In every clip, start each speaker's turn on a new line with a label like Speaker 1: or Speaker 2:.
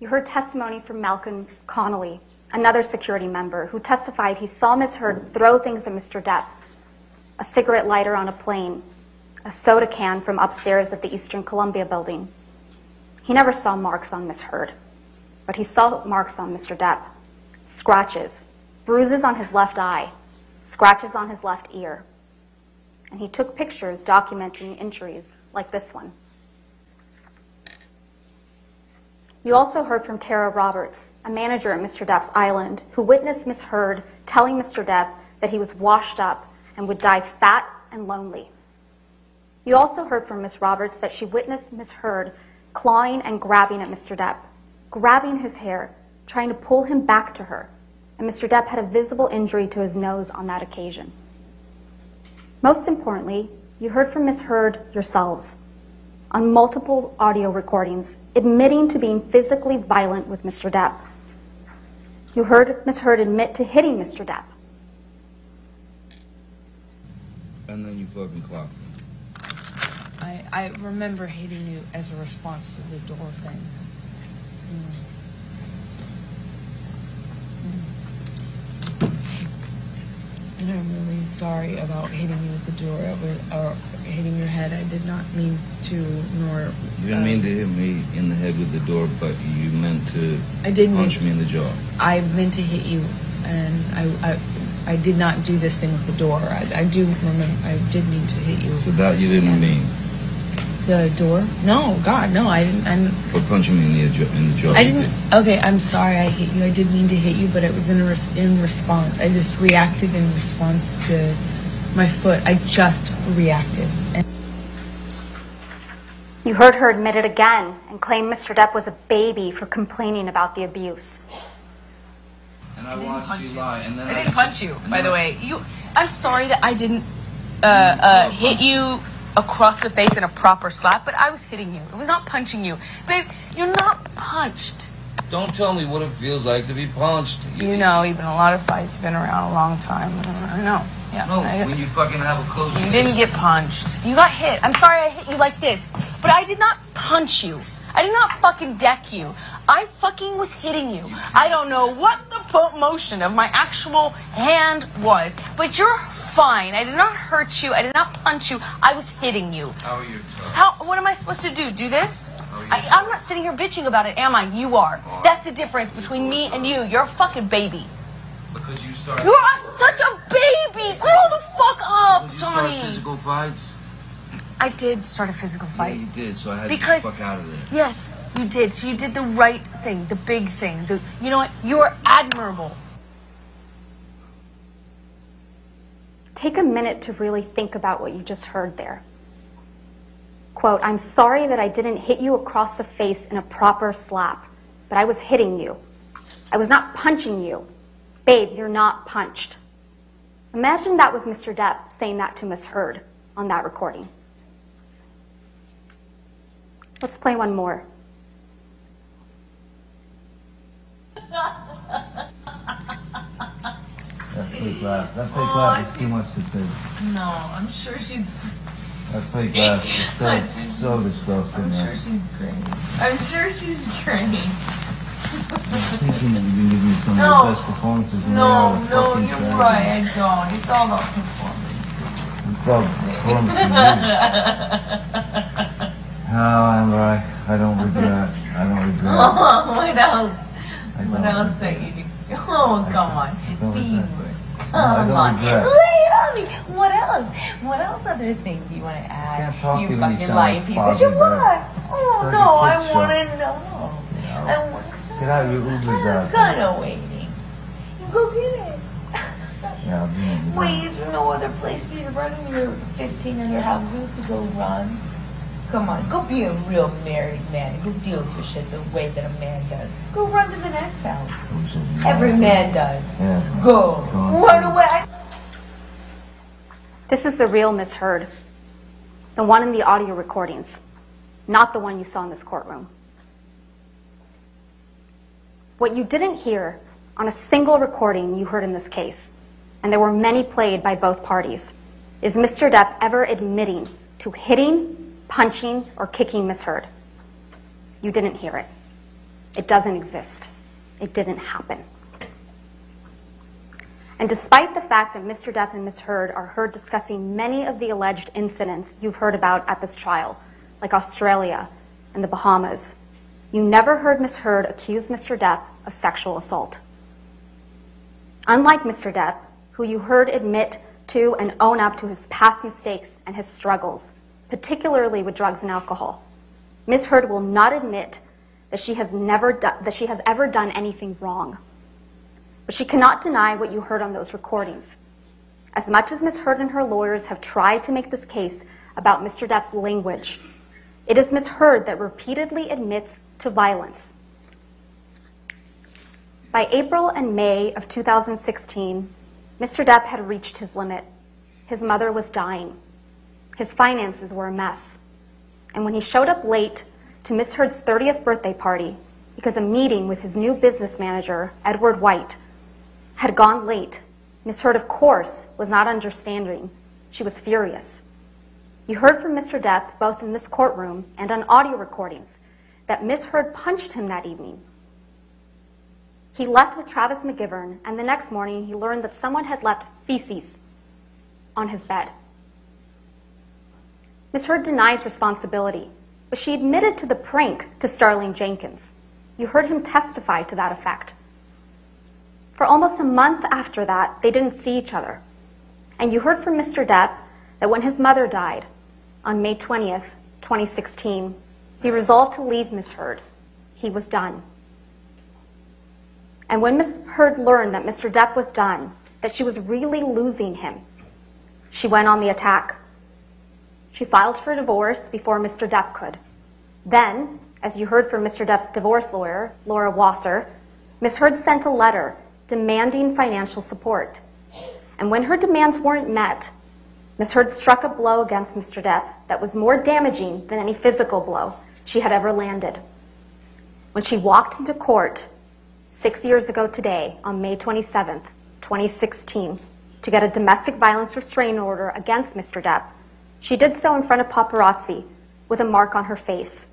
Speaker 1: you heard testimony from Malcolm Connolly, another security member, who testified he saw Ms. Heard throw things at Mr. Depp: a cigarette lighter on a plane, a soda can from upstairs at the Eastern Columbia building. He never saw marks on Ms. Heard, but he saw marks on Mr. Depp: scratches, bruises on his left eye, scratches on his left ear. And he took pictures documenting injuries like this one. You also heard from Tara Roberts, a manager at Mr. Depp's island, who witnessed Ms. Heard telling Mr. Depp that he was washed up and would die fat and lonely. You also heard from Ms. Roberts that she witnessed Ms. Heard clawing and grabbing at Mr. Depp, grabbing his hair, trying to pull him back to her, and Mr. Depp had a visible injury to his nose on that occasion. Most importantly, you heard from Ms. Heard yourselves on multiple audio recordings admitting to being physically violent with Mr. Depp. You heard Ms. Heard admit to hitting Mr. Depp.
Speaker 2: And then you fucking clocked me.
Speaker 3: I remember hitting you as a response to the door thing. And I'm really sorry about hitting you with the door, or hitting your head. I did not mean to, nor...
Speaker 2: You didn't mean to hit me in the head with the door, but you meant to punch me in the jaw.
Speaker 3: I meant to hit you, and I did not do this thing with the door. I do remember, I did mean to hit you.
Speaker 2: So that you didn't mean?
Speaker 3: The door? No, God, no, I didn't.
Speaker 2: But punching me in the jaw.
Speaker 3: I didn't. Okay, I'm sorry I hit you. I did mean to hit you, but it was in response. I just reacted in response to my foot. I just reacted.
Speaker 1: You heard her admit it again and claim Mr. Depp was a baby for complaining about the abuse.
Speaker 2: And I watched you lie, and then
Speaker 3: I didn't punch you, by the way. I'm sorry that I didn't hit you across the face in a proper slap, but I was hitting you. It was not punching you. Babe, you're not punched.
Speaker 2: Don't tell me what it feels like to be punched.
Speaker 3: You know, you've been in a lot of fights. You've been around a long time. I know. Yeah.
Speaker 2: No, when you fucking have a close
Speaker 3: You didn't get punched. You got hit. I'm sorry I hit you like this, but I did not punch you. I did not fucking deck you. I fucking was hitting you. I don't know what the motion of my actual hand was, but you're fine. I did not hurt you. I did not punch you. I was hitting you.
Speaker 2: How are you tough?
Speaker 3: What am I supposed to do? Do this? I'm not sitting here bitching about it, am I? You are. That's the difference between me and you. You're a fucking baby.
Speaker 2: Because you started...
Speaker 3: You're such a baby! Grow the fuck up,
Speaker 2: Did you
Speaker 3: Johnny!
Speaker 2: start physical fights?
Speaker 3: I did start a physical fight.
Speaker 2: Yeah, you did, so I had to get the fuck out of there.
Speaker 3: Yes, you did. So you did the right thing, the big thing. You know what? You're admirable.
Speaker 1: Take a minute to really think about what you just heard there. Quote, "I'm sorry that I didn't hit you across the face in a proper slap, but I was hitting you. I was not punching you. Babe, you're not punched." Imagine that was Mr. Depp saying that to Ms. Heard on that recording. Let's play one more.
Speaker 4: That fake laugh. That fake laugh is too much to take.
Speaker 3: No, I'm sure she's...
Speaker 4: That fake laugh is so disgusting.
Speaker 3: I'm sure she's great. I'm sure she's great.
Speaker 4: I'm thinking that you can give me some of the best performances in
Speaker 3: No,
Speaker 4: the
Speaker 3: you're right. I don't. It's all about performance.
Speaker 4: It's about performance in you. No, I'm right. I don't regret. I don't regret.
Speaker 3: Oh, what else? What else that you do? Oh, come on. Come on. Lay it on me. What else? What else other things do you want to add? You fucking lying piece of shit. What? Oh, no, I want to know. I want to know.
Speaker 4: Get out your Ubers out.
Speaker 3: I'm kind of waiting. You go get it.
Speaker 4: Yeah,
Speaker 3: wait, is there no other place for you to run in your 1,500 houses to go run? Come on, go be a real married man. Go deal with your shit the way that a man does. Go run to the next house. Every man does.
Speaker 4: Yeah.
Speaker 3: Go. Run away.
Speaker 1: This is the real Ms. Heard, the one in the audio recordings, not the one you saw in this courtroom. What you didn't hear on a single recording you heard in this case, and there were many played by both parties, is Mr. Depp ever admitting to hitting, punching, or kicking Ms. Heard. You didn't hear it. It doesn't exist. It didn't happen. And despite the fact that Mr. Depp and Ms. Heard are heard discussing many of the alleged incidents you've heard about at this trial, like Australia and the Bahamas, you never heard Ms. Heard accuse Mr. Depp of sexual assault. Unlike Mr. Depp, who you heard admit to and own up to his past mistakes and his struggles, particularly with drugs and alcohol, Ms. Heard will not admit that she has ever done anything wrong. But she cannot deny what you heard on those recordings. As much as Ms. Heard and her lawyers have tried to make this case about Mr. Depp's language, it is Ms. Heard that repeatedly admits to violence. By April and May of 2016, Mr. Depp had reached his limit. His mother was dying. His finances were a mess. And when he showed up late to Ms. Heard's 30th birthday party because a meeting with his new business manager, Edward White, had gone late, Ms. Heard, of course, was not understanding. She was furious. You heard from Mr. Depp, both in this courtroom and on audio recordings, that Ms. Heard punched him that evening. He left with Travis McGivern, and the next morning he learned that someone had left feces on his bed. Ms. Heard denies responsibility, but she admitted to the prank to Starling Jenkins. You heard him testify to that effect. For almost a month after that, they didn't see each other. And you heard from Mr. Depp that when his mother died on May 20th, 2016, he resolved to leave Ms. Heard. He was done. And when Ms. Heard learned that Mr. Depp was done, that she was really losing him, she went on the attack. She filed for divorce before Mr. Depp could. Then, as you heard from Mr. Depp's divorce lawyer, Laura Wasser, Ms. Heard sent a letter demanding financial support. And when her demands weren't met, Ms. Heard struck a blow against Mr. Depp that was more damaging than any physical blow she had ever landed. When she walked into court 6 years ago today, on May 27th, 2016, to get a domestic violence restraining order against Mr. Depp, she did so in front of paparazzi with a mark on her face.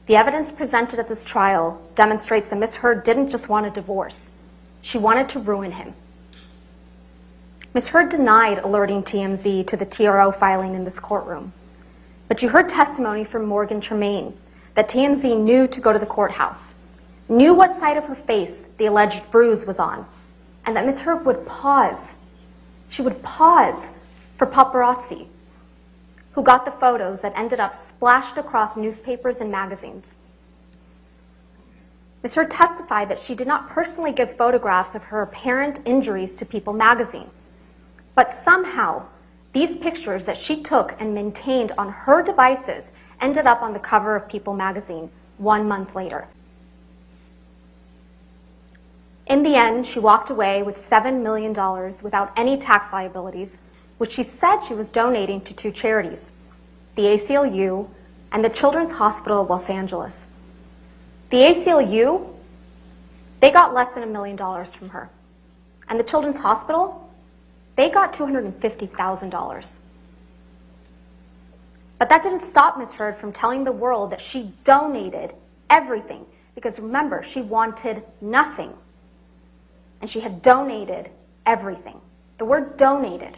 Speaker 1: The evidence presented at this trial demonstrates that Ms. Heard didn't just want a divorce. She wanted to ruin him. Ms. Heard denied alerting TMZ to the TRO filing in this courtroom. But you heard testimony from Morgan Tremaine that TMZ knew to go to the courthouse, knew what side of her face the alleged bruise was on, and that Ms. Heard would pause. She would pause for paparazzi, who got the photos that ended up splashed across newspapers and magazines. Ms. Heard testified that she did not personally give photographs of her apparent injuries to People magazine, but somehow these pictures that she took and maintained on her devices ended up on the cover of People magazine 1 month later. In the end, she walked away with $7 million without any tax liabilities, which she said she was donating to 2 charities, the ACLU and the Children's Hospital of Los Angeles. The ACLU, they got less than $1 million from her. And the Children's Hospital, they got $250,000. But that didn't stop Ms. Heard from telling the world that she donated everything, because remember, she wanted nothing. And she had donated everything. The word donated.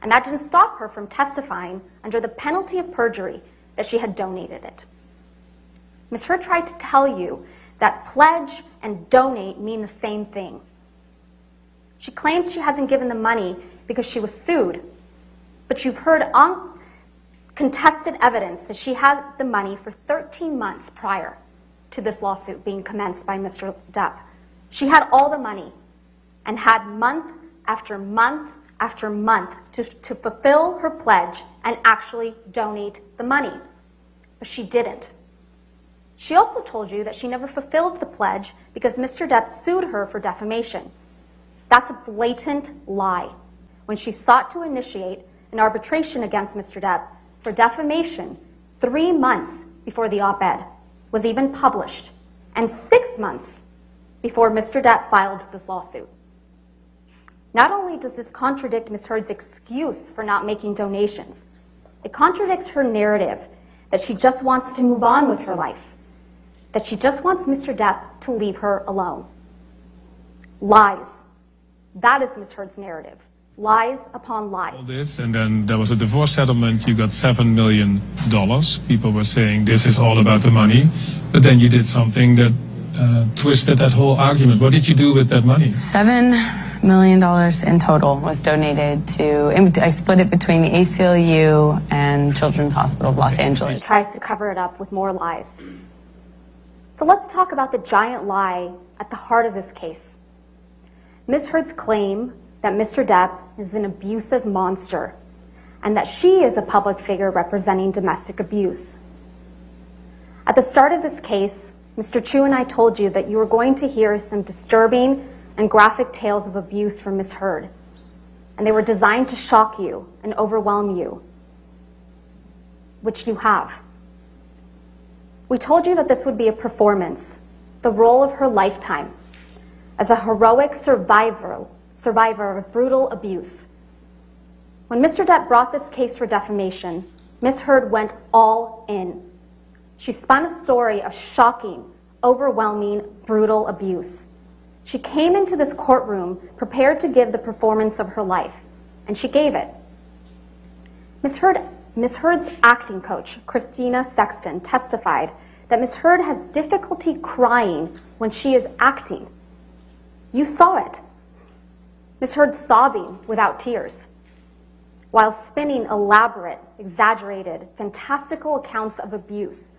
Speaker 1: And that didn't stop her from testifying under the penalty of perjury that she had donated it. Ms. Heard tried to tell you that pledge and donate mean the same thing. She claims she hasn't given the money because she was sued, but you've heard uncontested evidence that she had the money for 13 months prior to this lawsuit being commenced by Mr. Depp. She had all the money and had month after month after month to fulfill her pledge and actually donate the money. But she didn't. She also told you that she never fulfilled the pledge because Mr. Depp sued her for defamation. That's a blatant lie. When she sought to initiate an arbitration against Mr. Depp for defamation 3 months before the op-ed was even published, and 6 months before Mr. Depp filed this lawsuit. Not only does this contradict Ms. Heard's excuse for not making donations, it contradicts her narrative that she just wants to move on with her life. that she just wants Mr. Depp to leave her alone. Lies. That is Ms. Heard's narrative. Lies upon lies.
Speaker 5: All this, and then there was a divorce settlement. You got $7 million. People were saying this is all about the money, but then you did something that twisted that whole argument. What did you do with that money?
Speaker 3: $7 million in total was donated to, I split it between the ACLU and Children's Hospital of Los Angeles.
Speaker 1: She tries to cover it up with more lies. So let's talk about the giant lie at the heart of this case. Ms. Heard's claim that Mr. Depp is an abusive monster and that she is a public figure representing domestic abuse. At the start of this case, Mr. Chu and I told you that you were going to hear some disturbing and graphic tales of abuse from Ms. Heard, and they were designed to shock you and overwhelm you, which you have. We told you that this would be a performance, the role of her lifetime, as a heroic survivor of brutal abuse. When Mr. Depp brought this case for defamation, Ms. Heard went all in. She spun a story of shocking, overwhelming, brutal abuse. She came into this courtroom prepared to give the performance of her life, and she gave it. Ms. Heard's acting coach, Christina Sexton, testified that Ms. Heard has difficulty crying when she is acting. You saw it. Ms. Heard sobbing without tears, while spinning elaborate, exaggerated, fantastical accounts of abuse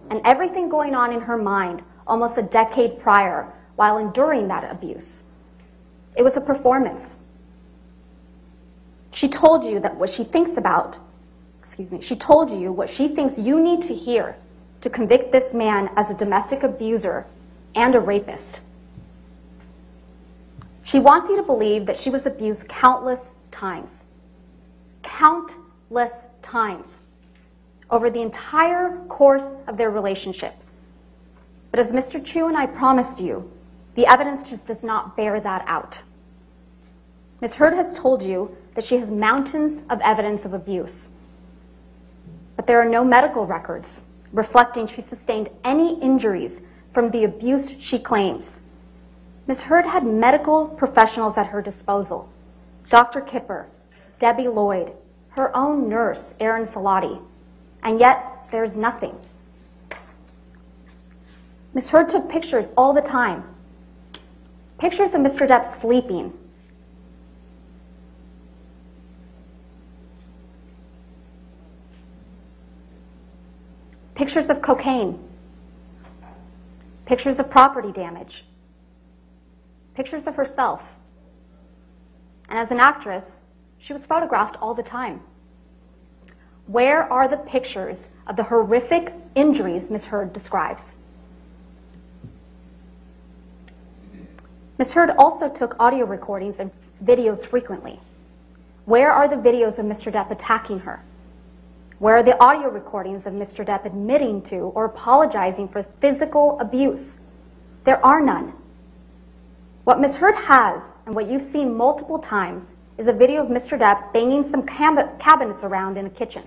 Speaker 1: and everything going on in her mind almost a decade prior while enduring that abuse. It was a performance. She told you that what she thinks she told you what she thinks you need to hear to convict this man as a domestic abuser and a rapist. She wants you to believe that she was abused countless times. Countless times over the entire course of their relationship. But as Mr. Chu and I promised you, the evidence just does not bear that out. Ms. Heard has told you that she has mountains of evidence of abuse, but there are no medical records reflecting she sustained any injuries from the abuse she claims. Ms. Heard had medical professionals at her disposal: Dr. Kipper, Debbie Lloyd, her own nurse, Erin Filati, and yet there's nothing. Ms. Heard took pictures all the time. Pictures of Mr. Depp sleeping. Pictures of cocaine. Pictures of property damage. Pictures of herself. And as an actress, she was photographed all the time. Where are the pictures of the horrific injuries Ms. Heard describes? Ms. Heard also took audio recordings and videos frequently. Where are the videos of Mr. Depp attacking her? Where are the audio recordings of Mr. Depp admitting to or apologizing for physical abuse? There are none. What Ms. Heard has, and what you've seen multiple times, is a video of Mr. Depp banging some cabinets around in a kitchen.